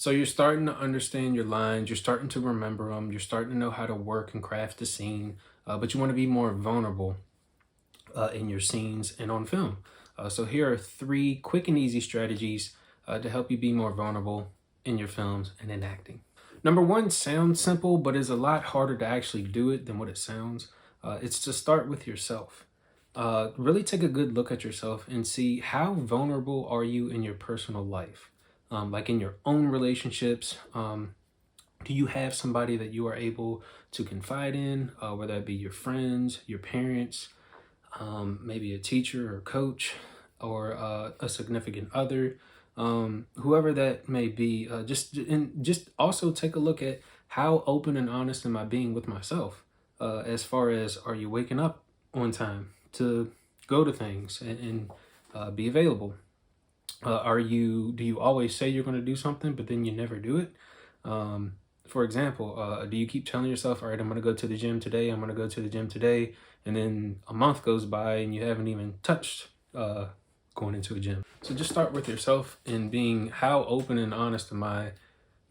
So you're starting to understand your lines, you're starting to remember them, you're starting to know how to work and craft the scene, but you want to be more vulnerable in your scenes and on film. So here are 3 quick and easy strategies to help you be more vulnerable in your films and in acting. Number 1 sounds simple, but is a lot harder to actually do it than what it sounds. It's to start with yourself. Really take a good look at yourself and see how vulnerable are you in your personal life. Like in your own relationships, do you have somebody that you are able to confide in, whether that be your friends, your parents, maybe a teacher or coach, or a significant other, whoever that may be. Just also take a look at how open and honest am I being with myself, as far as, are you waking up on time to go to things and be available? Do you always say you're going to do something, but then you never do it? For example, do you keep telling yourself, all right, I'm going to go to the gym today, I'm going to go to the gym today, and then a month goes by and you haven't even touched going into a gym? So just start with yourself and being, how open and honest am I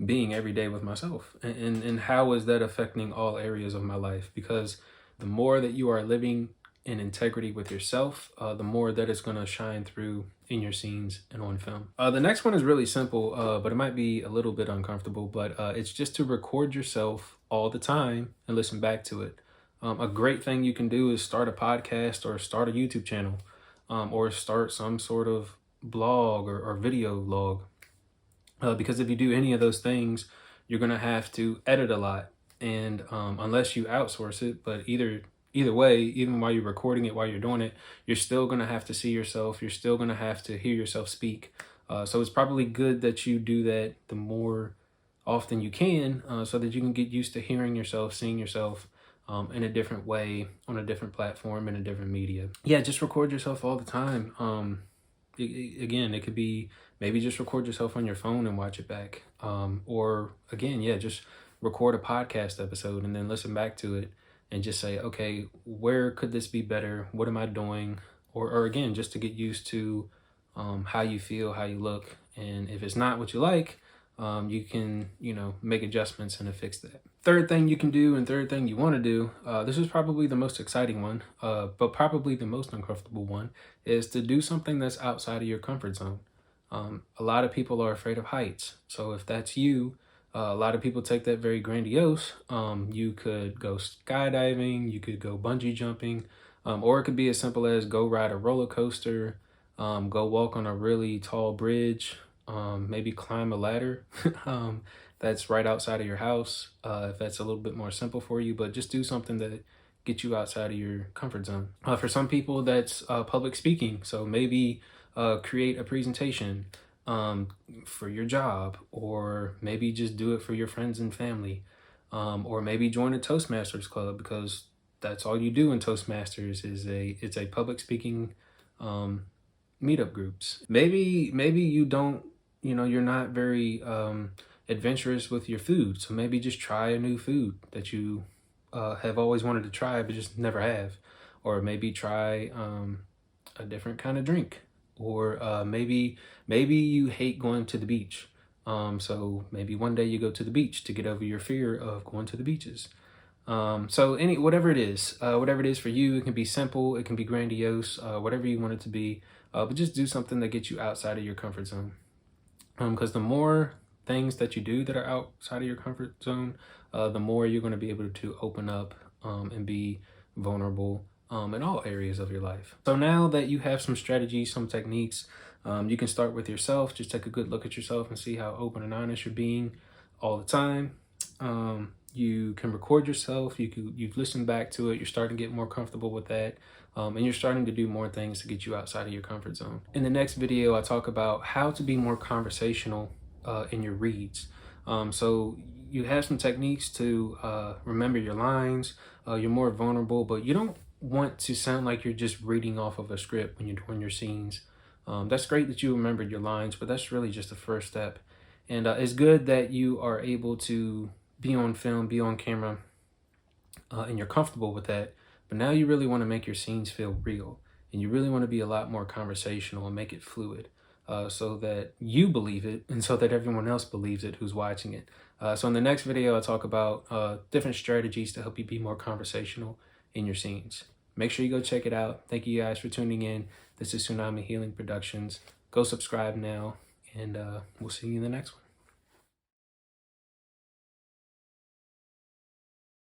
being every day with myself? And how is that affecting all areas of my life? Because the more that you are living in integrity with yourself, the more that it's going to shine through in your scenes and on film. The next one is really simple, but it might be a little bit uncomfortable, but it's just to record yourself all the time and listen back to it. A great thing you can do is start a podcast or start a YouTube channel, or start some sort of blog or video log. Because if you do any of those things, you're going to have to edit a lot. And unless you outsource it, but either way, even while you're recording it, while you're doing it, you're still going to have to see yourself. You're still going to have to hear yourself speak. So it's probably good that you do that the more often you can, so that you can get used to hearing yourself, seeing yourself in a different way, on a different platform, in a different media. Yeah, just record yourself all the time. Again, it could be maybe just record yourself on your phone and watch it back. Or again, yeah, just record a podcast episode and then listen back to it and just say, okay, where could this be better? What am I doing? Or again, just to get used to how you feel, how you look. And if it's not what you like, you can, make adjustments and fix that. Third thing you can do, and third thing you want to do, this is probably the most exciting one, but probably the most uncomfortable one, is to do something that's outside of your comfort zone. A lot of people are afraid of heights. So if that's you, a lot of people take that very grandiose. You could go skydiving, you could go bungee jumping, or it could be as simple as go ride a roller coaster, go walk on a really tall bridge, maybe climb a ladder that's right outside of your house, if that's a little bit more simple for you, but just do something that gets you outside of your comfort zone. For some people, that's public speaking. So maybe create a presentation for your job, or maybe just do it for your friends and family, or maybe join a Toastmasters club, because that's all you do in Toastmasters is it's a public speaking meetup groups. Maybe you don't, you're not very adventurous with your food, so maybe just try a new food that you have always wanted to try but just never have, or maybe try a different kind of drink, or maybe you hate going to the beach, so maybe one day you go to the beach to get over your fear of going to the beaches. So whatever it is for you, it can be simple, it can be grandiose, whatever you want it to be, but just do something that gets you outside of your comfort zone. Because the more things that you do that are outside of your comfort zone, the more you're going to be able to open up and be vulnerable in all areas of your life. So now that you have some strategies, some techniques, you can start with yourself. Just take a good look at yourself and see how open and honest you're being all the time. You can record yourself. You've listened back to it. You're starting to get more comfortable with that. And you're starting to do more things to get you outside of your comfort zone. In the next video, I talk about how to be more conversational in your reads. So you have some techniques to remember your lines. You're more vulnerable, but you don't want to sound like you're just reading off of a script when you're doing your scenes. That's great that you remembered your lines, but that's really just the first step. And it's good that you are able to be on film, be on camera, and you're comfortable with that. But now you really want to make your scenes feel real, and you really want to be a lot more conversational and make it fluid. so that you believe it and so that everyone else believes it who's watching it. So in the next video, I'll talk about different strategies to help you be more conversational in your scenes. Make sure you go check it out. Thank you guys for tuning in. This is Tsunami Healing Productions. Go subscribe now, and we'll see you in the next one.